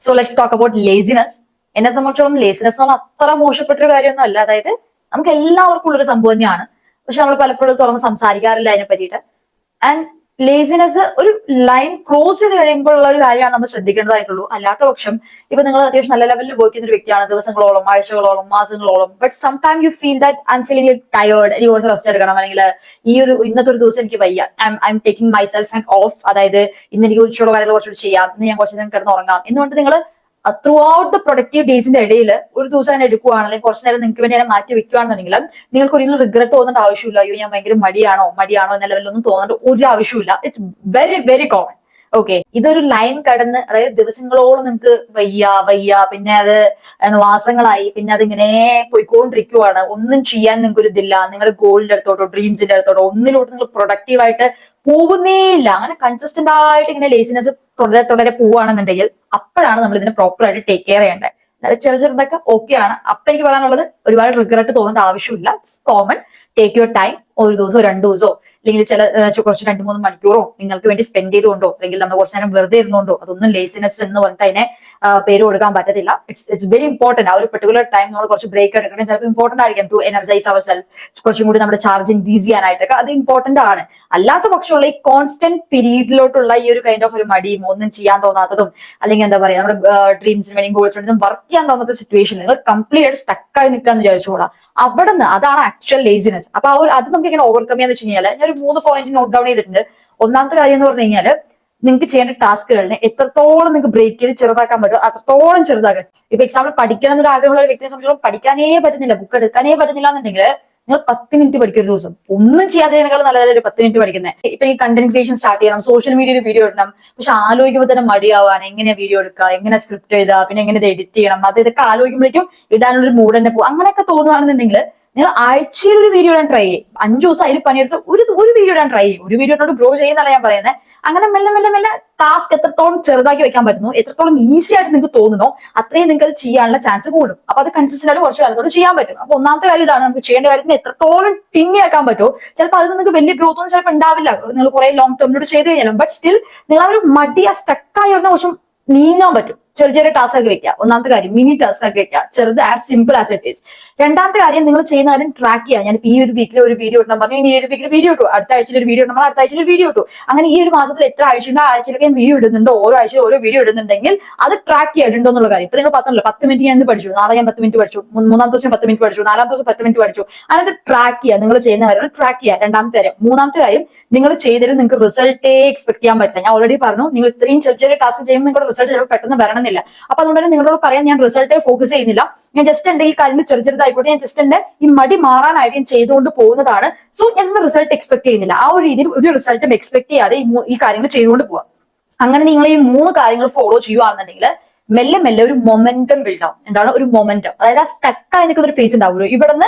So let's talk about laziness. എന്നെ സംബന്ധിച്ചോളം laziness എന്ന് പറഞ്ഞാൽ അത്ര മോശപ്പെട്ടൊരു കാര്യമൊന്നും അല്ല. അതായത് നമുക്ക് എല്ലാവർക്കും ഉള്ളൊരു സംഭവം തന്നെയാണ്. പക്ഷെ നമ്മൾ പലപ്പോഴും തുറന്ന് സംസാരിക്കാറില്ല അതിനെ പറ്റിയിട്ട്. ആൻഡ് ലേസിനെസ് ഒരു ലൈൻ ക്രോസ് ചെയ്ത് കഴിയുമ്പോഴുള്ള ഒരു കാര്യമാണ് നമ്മൾ ശ്രദ്ധിക്കേണ്ടതായിട്ടുള്ളൂ. അല്ലാത്ത പക്ഷം ഇപ്പൊ നിങ്ങൾ അത്യാവശ്യം നല്ല ലെവലിൽ വർക്ക് ചെയ്യുന്ന ഒരു വ്യക്തിയാണ്, ദിവസങ്ങളോളം, ആഴ്ചകളോളം, മാസങ്ങളോളം, but some time you feel that I'm feeling tired, എനിക്ക് കുറച്ച് റെസ്റ്റ് എടുക്കണം, അല്ലെങ്കിൽ ഇന്നത്തെ ഒരു ദിവസം എനിക്ക് വയ്യ, I am taking my self and of, അതായത് ഇന്ന് എനിക്ക് കുറച്ചുകൂടെ കാര്യങ്ങൾ കുറച്ചുകൂടി ചെയ്യാം, ഇന്ന് ഞാൻ കുറച്ച് നേരം കിടന്ന് ഉറങ്ങാം എന്നുകൊണ്ട് നിങ്ങൾ ത്രൂ ഔട്ട് ദ പ്രൊഡക്റ്റീവ് ഡേയ്സിന്റെ ഇടയിൽ ഒരു ദിവസം തന്നെ എടുക്കുകയാണ്, അല്ലെങ്കിൽ കുറച്ച് നേരം നിങ്ങൾക്ക് വേണ്ടി അതിനെ മാറ്റി വെക്കുകയാണെന്നുണ്ടെങ്കിൽ നിങ്ങൾക്ക് ഒരിക്കലും റിഗ്രറ്റ് തോന്നേണ്ട ആവശ്യമില്ല. അയ്യോ ഞാൻ ഭയങ്കര മടിയാണോ എന്ന ലെവലിലൊന്നും തോന്നേണ്ട ഒരു ആവശ്യമില്ല. It's very very common. Okay, ഇതൊരു ലൈൻ കടന്ന്, അതായത് ദിവസങ്ങളോളം നിങ്ങൾക്ക് വയ്യ, പിന്നെ അത് മാസങ്ങളായി, പിന്നെ അതിങ്ങനെ പോയിക്കൊണ്ടിരിക്കുവാണ്, ഒന്നും ചെയ്യാൻ നിങ്ങൾക്ക് ഒരു ഇതില്ല, നിങ്ങളുടെ ഗോളിന്റെ അടുത്തോട്ടോ ഡ്രീംസിന്റെ അടുത്തോട്ടോ ഒന്നിലോട്ട് നിങ്ങൾ പ്രൊഡക്റ്റീവായിട്ട് പോകുന്നേ ഇല്ല. അങ്ങനെ കൺസിസ്റ്റന്റ് ആയിട്ട് ഇങ്ങനെ ലേസിനെസ് തുടരെ പോവുകയാണെന്നുണ്ടെങ്കിൽ അപ്പോഴാണ് നമ്മൾ ഇതിനെ പ്രോപ്പർ ആയിട്ട് ടേക്ക് കെയർ ചെയ്യേണ്ടത്. അതായത് ചെറുതൊക്കെ ഓക്കെയാണ്. അപ്പൊ എനിക്ക് പറയാനുള്ളത് ഒരുപാട് റിഗ്രറ്റ് തോന്നേണ്ട ആവശ്യമില്ല. It's common. Take your time. ഒരു ദിവസമോ 2 ദിവസമോ അല്ലെങ്കിൽ കുറച്ച് 2-3 മണിക്കൂറോ നിങ്ങൾക്ക് വേണ്ടി സ്പെൻഡ് ചെയ്തുകൊണ്ടോ, അല്ലെങ്കിൽ നമ്മൾ കുറച്ച് നേരം വെറുതെ ഇരുന്നുകൊണ്ടോ, അതൊന്നും ലേസിനെസ് എന്ന് പറഞ്ഞിട്ട് അതിനെ പേര് കൊടുക്കാൻ പറ്റത്തില്ല. It's very important. ആ ഒരു പെർട്ടിക്കുലർ ടൈം നമ്മൾ കുറച്ച് ബ്രേക്ക് എടുക്കണം. ചിലപ്പോൾ ഇമ്പോർട്ടന്റ് ആയിരിക്കും ടു എനർജൈസ് അവർ സെൽഫ്, കുറച്ചും കൂടി നമ്മുടെ ചാർജ് ഇൻക്രീസ് ചെയ്യാനായിട്ടൊക്കെ അത് ഇമ്പോർട്ടന്റ് ആണ്. അല്ലാത്ത പക്ഷമുള്ള ഈ കോൺസ്റ്റന്റ് പീരീഡിലോട്ടുള്ള ഈ ഒരു കൈൻഡ് ഓഫ് ഒരു മടിയും ഒന്നും ചെയ്യാൻ തോന്നാത്തതും, അല്ലെങ്കിൽ എന്താ പറയാ, നമ്മുടെ ഡ്രീംസിന് വേണ്ടി ഗോൾസിന് വേണ്ടി വർക്ക് ചെയ്യാൻ തോന്നാത്ത സിറ്റുവേഷൻ നിങ്ങൾ കംപ്ലീറ്റ് ആയിട്ട് സ്റ്റക്കായി നിൽക്കാന്ന് വിചാരിച്ചോളാം. അവിടെ നിന്ന് അതാണ് ആക്ച്വൽ ലേസിനെസ്. അപ്പൊ അത് നമുക്ക് ഇങ്ങനെ ഓവർകം ചെയ്യാന്ന് വെച്ച് കഴിഞ്ഞാൽ ഞാൻ ഒരു 3 പോയിന്റ് നോട്ട് ഡൗൺ ചെയ്തിട്ടുണ്ട്. ഒന്നാമത്തെ കാര്യം എന്ന് പറഞ്ഞു കഴിഞ്ഞാൽ നിങ്ങൾക്ക് ചെയ്യേണ്ട ടാസ്കുകളിനെ എത്രത്തോളം നിങ്ങൾക്ക് ബ്രേക്ക് ചെയ്ത് ചെറുതാക്കാൻ പറ്റുമോ അത്രത്തോളം ചെറുതാക്കാൻ. ഇപ്പൊ എക്സാമ്പിൾ പഠിക്കണം എന്നൊരു ആഗ്രഹമുള്ള ഒരു വ്യക്തിയെ സംബന്ധിച്ചോളം പഠിക്കാനേ പറ്റുന്നില്ല, ബുക്ക് എടുക്കാനേ പറ്റുന്നില്ല എന്നുണ്ടെങ്കിൽ നിങ്ങൾ 10 മിനിറ്റ് പഠിക്കും ഒരു ദിവസം. ഒന്നും ചെയ്യാത്തതിനേക്കാൾ നല്ലതല്ല ഒരു 10 മിനിറ്റ് പഠിക്കുന്നത്. ഇപ്പൊ ഈ കണ്ടന്റ് ക്രിയേഷൻ സ്റ്റാർട്ട് ചെയ്യണം, സോഷ്യൽ മീഡിയയിൽ വീഡിയോ ഇടണം, പക്ഷെ ആലോചിക്കുമ്പോൾ തന്നെ മടിയാവാണ്. എങ്ങനെ വീഡിയോ എടുക്കുക, എങ്ങനെ സ്ക്രിപ്റ്റ് എഴുതുക, പിന്നെ എങ്ങനെ ഇത് എഡിറ്റ് ചെയ്യണം, ഇതൊക്കെ ആലോചിക്കുമ്പോഴേക്കും ഇടാനുള്ള ഒരു മൂഡ് തന്നെ പോകും. അങ്ങനെയൊക്കെ തോന്നുകയാണെന്നുണ്ടെങ്കിൽ നിങ്ങൾ ആഴ്ചയിൽ ഒരു വീഡിയോ ഇടാൻ ട്രൈ ചെയ്യും. 5 ദിവസം അതിൽ പണിയെടുത്ത് ഒരു വീഡിയോ ഇടാൻ ട്രൈ ചെയ്യും. ഒരു വീഡിയോ ഇട്ടോട് ഗ്രോ ചെയ്യുന്നല്ല ഞാൻ പറയുന്നത്. അങ്ങനെ മെല്ലെ ടാസ്ക് എത്രത്തോളം ചെറുതാക്കി വെക്കാൻ പറ്റുന്നു, എത്രത്തോളം ഈസി ആയിട്ട് നിങ്ങൾക്ക് തോന്നുന്നോ അത്രയും നിങ്ങൾക്ക് അത് ചെയ്യാനുള്ള ചാൻസ് കൂടും. അപ്പൊ അത് കൺസിസ്റ്റന്റ് ആയിട്ട് കുറച്ച് കാലത്തോട് ചെയ്യാൻ പറ്റും. അപ്പൊ ഒന്നാമത്തെ കാര്യം ഇതാണ്, നമുക്ക് ചെയ്യേണ്ട കാര്യത്തിന് എത്രത്തോളം തിങ്ങിയാക്കാൻ പറ്റുമോ. ചിലപ്പോൾ അത് നിങ്ങൾക്ക് വലിയ ഗ്രോത്ത് ഒന്നും ചിലപ്പോൾ ഉണ്ടാവില്ല, നിങ്ങൾ കുറെ ലോങ് ടേമിനോട് ചെയ്ത് കഴിഞ്ഞാലും. ബട്ട് സ്റ്റിൽ നിങ്ങൾ ആ ഒരു മടിയ സ്റ്റക്കായി വരുന്ന കുറച്ചും നീങ്ങാൻ പറ്റും. ചെറിയ ടാസ്ക് ആക്കി വെക്കുക. ഒന്നാമത്തെ കാര്യം മിനി ടാസ്ക് ആക്കി വെക്കുക, ചെറുത് as simple as it is. രണ്ടാമത്തെ കാര്യം നിങ്ങൾ ചെയ്യുന്ന കാര്യം ട്രാക്ക് ചെയ്യുക. ഞാൻ ഈ ഒരു വീക്കിൽ ഒരു വീഡിയോ ഇട്ടാൽ പറഞ്ഞു, ഇനി ഈ ഒരു വീക്കിൽ വീഡിയോ ഇട്ടു, അടുത്ത ആഴ്ചയിൽ ഒരു വീഡിയോ ഇട്ടാൽ അടുത്ത ആഴ്ചയിൽ ഒരു വീഡിയോ ഇട്ടു. അങ്ങനെ ഈ ഒരു മാസത്തിൽ എത്ര ആഴ്ചയുണ്ടോ ആ ആഴ്ചയിലൊക്കെ ഞാൻ വീഡിയോ ഇടുന്നുണ്ടോ, ഓരോ ആഴ്ചയിൽ ഓരോ വീഡിയോ ഇടുന്നുണ്ടെങ്കിൽ അത് ട്രാക്ക് ചെയ്തിട്ടുണ്ടോ എന്നുള്ള കാര്യം. ഇപ്പൊ നിങ്ങൾ 10 മിനിറ്റ് ഞാൻ പഠിച്ചു, നാളെ ഞാൻ 10 മിനിറ്റ് പഠിച്ചു, 3-ാം ദിവസം 10 മിനിറ്റ് പഠിച്ചു, 4-ാം ദിവസം 10 മിനിറ്റ് പഠിച്ചു. അങ്ങനെ ട്രാക്ക് ചെയ്യുക. നിങ്ങൾ ചെയ്യുന്ന കാര്യം ട്രാക്ക് ചെയ്യുക. രണ്ടാമത്തെ കാര്യം. മൂന്നാമത്തെ കാര്യം, നിങ്ങൾ ചെയ്തതിൽ നിങ്ങൾക്ക് റിസൾട്ടേ എക്സ്പെക്ട് ചെയ്യാൻ പറ്റില്ല. ഞാൻ ഓൾറെഡി പറഞ്ഞു, നിങ്ങൾ ഇത്രയും ചെറിയ ടാസ്ക് ചെയ്യുമ്പോൾ നിങ്ങളുടെ റിസൾട്ട് ചിലപ്പോൾ പെട്ടെന്ന് വരണമെന്നില്ല. അപ്പൊ അതുകൊണ്ട് നിങ്ങളോട് പറയാൻ ഞാൻ റിസൾട്ടേ ഫോക്കസ് ചെയ്യുന്നില്ല. ഞാൻ ജസ്റ്റ് എന്റെ ഈ കാര്യം ചെറുതായിക്കോട്ടെ, ഞാൻ ജസ്റ്റ് എന്റെ ഈ മടി മാറാനായിട്ട് ഞാൻ ചെയ്തുകൊണ്ട് പോകുന്നതാണ്. സോ ഞാൻ റിസൾട്ട് എക്സ്പെക്ട് ചെയ്യുന്നില്ല. ആ ഒരു രീതിയിൽ ഒരു റിസൾട്ടും എക്സ്പെക്ട് ചെയ്യാതെ ഈ കാര്യങ്ങൾ ചെയ്തുകൊണ്ട് പോവാം. അങ്ങനെ നിങ്ങൾ ഈ 3 കാര്യങ്ങൾ ഫോളോ ചെയ്യുകയാണെന്നുണ്ടെങ്കിൽ മെല്ലെ ഒരു മൊമെന്റം ബിൽഡ് ആവും. എന്താണ് ഒരു മൊമെന്റം? അതായത് ആ സ്റ്റക്കായി നിൽക്കുന്ന ഒരു ഫേസ് ഉണ്ടാവുമല്ലോ, ഇവിടുന്ന്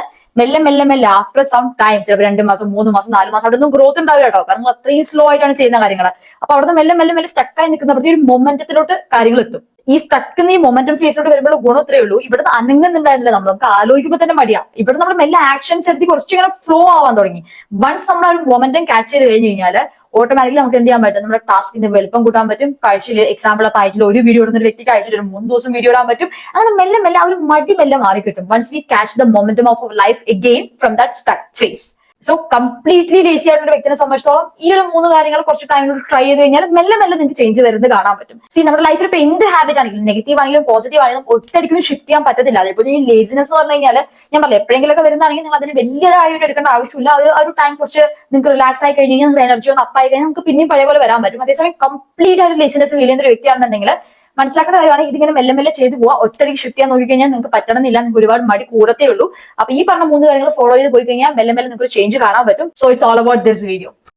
മെല്ലെ ആഫ്റ്റർ സം ടൈം, ചിലപ്പോൾ 2 മാസം 3 മാസം 4 മാസം അവിടെ ഒന്നും ഗ്രോത്ത് ഉണ്ടാവില്ല കേട്ടോ, കാരണം അത്രയും സ്ലോ ആയിട്ടാണ് ചെയ്യുന്ന കാര്യങ്ങൾ. അപ്പൊ അവിടുന്ന് മെല്ലെ സ്റ്റക്കായി നിൽക്കുന്നപ്പോഴത്തെ ഒരു മൊമെന്റത്തിലോട്ട് കാര്യങ്ങൾ എത്തും. ഈ സ്റ്റക്ക് ഈ മൊമെന്റം ഫേസിലോട്ട് വരുമ്പോൾ ഗുണം ഇത്രയേ ഉള്ളൂ, ഇവിടുന്ന് അനങ്ങുന്നുണ്ടായിരുന്നില്ല നമുക്ക് ആലോചിക്കുമ്പോൾ തന്നെ മടിയാ. ഇവിടെ നമ്മൾ മെല്ലെ ആക്ഷൻസ് എടുത്ത് കുറച്ചിങ്ങനെ ഫ്ലോ ആവാൻ തുടങ്ങി. വൺസ് നമ്മൾ ആ ഒരു മൊമെന്റം ക്യാച്ച് ചെയ്ത് കഴിഞ്ഞ് കഴിഞ്ഞാൽ ഓട്ടോമാറ്റിക്കലി നമുക്ക് എന്ത് ചെയ്യാൻ പറ്റും, നമ്മുടെ ടാസ്കിന്റെ വലുപ്പം കൂട്ടാൻ പറ്റും. കാഴ്ചയിൽ എക്സാമ്പിൾ അപ്പൊ ആഴ്ചയിൽ ഒരു വീഡിയോ ഇടുന്ന ഒരു വ്യക്തിക്ക് ആഴ്ചയിൽ ഒരു 3 ദിവസം വീഡിയോ ഇടാൻ പറ്റും. അങ്ങനെ മെല്ലെ ആ ഒരു മടി മാറി കിട്ടും. Once we catch the momentum of life again from that stuck phase. So completely lazy ആയിട്ടുള്ള വ്യക്തിനെ സംബന്ധിച്ചിടത്തോളം ഈ ഒരു 3 കാര്യങ്ങൾ കുറച്ച് ടൈമിൽ ട്രൈ ചെയ്ത് കഴിഞ്ഞാൽ മെല്ലെ നിങ്ങൾക്ക് ചേഞ്ച് വരുന്നത് കാണാൻ പറ്റും. നമ്മുടെ ലൈഫിൽ ഇപ്പൊ എന്ത് ഹാബിറ്റ് ആണെങ്കിലും, നെഗറ്റീവ് ആണെങ്കിലും പോസിറ്റീവ് ആണെങ്കിലും ഒറ്റയടിക്കും ഷിഫ്റ്റ് ചെയ്യാൻ പറ്റത്തില്ല. അതേപോലെ ഈ ലേസിനെസ് എന്ന് പറഞ്ഞു കഴിഞ്ഞാൽ ഞാൻ പറയാം, എപ്പോഴെങ്കിലൊക്കെ വരുന്നതാണെങ്കിൽ നിങ്ങൾ അതിന് വലിയതായിട്ട് എടുക്കേണ്ട ആവശ്യമില്ല. ആ ഒരു ടൈം കുറച്ച് നിങ്ങൾക്ക് റിലാക്സ് ആയി കഴിഞ്ഞ് കഴിഞ്ഞാൽ നിങ്ങൾക്ക് എനർജി ഒന്ന് അപ്പായി കഴിഞ്ഞാൽ നമുക്ക് പിന്നെയും പഴയ പോലെ വരാൻ പറ്റും. അതേസമയം കംപ്ലീറ്റ് ആയിട്ട് ലേസിനെസ് ഫീൽ ചെയ്യുന്ന ഒരു വ്യക്തിയാണെന്നുണ്ടെങ്കിൽ മനസ്സിലാക്കേണ്ട കാര്യമാണ്, ഇതിങ്ങനെ മെല്ലെ ചെയ്ത് പോവാ. ഒറ്റയ്ക്ക് ഷിഫ്റ്റ് ചെയ്യാൻ നോക്കിക്കഴിഞ്ഞാൽ നിങ്ങൾക്ക് പറ്റണമെന്നില്ല, നിങ്ങൾക്ക് ഒരുപാട് മടി കൂടത്തേ ഉള്ളൂ. അപ്പൊ ഈ പറഞ്ഞ 3 കാര്യങ്ങൾ ഫോളോ ചെയ്ത് പോയി കഴിഞ്ഞാൽ മെല്ലെ നിങ്ങൾക്ക് ചേഞ്ച് കാണാൻ പറ്റും. So it's all about this video.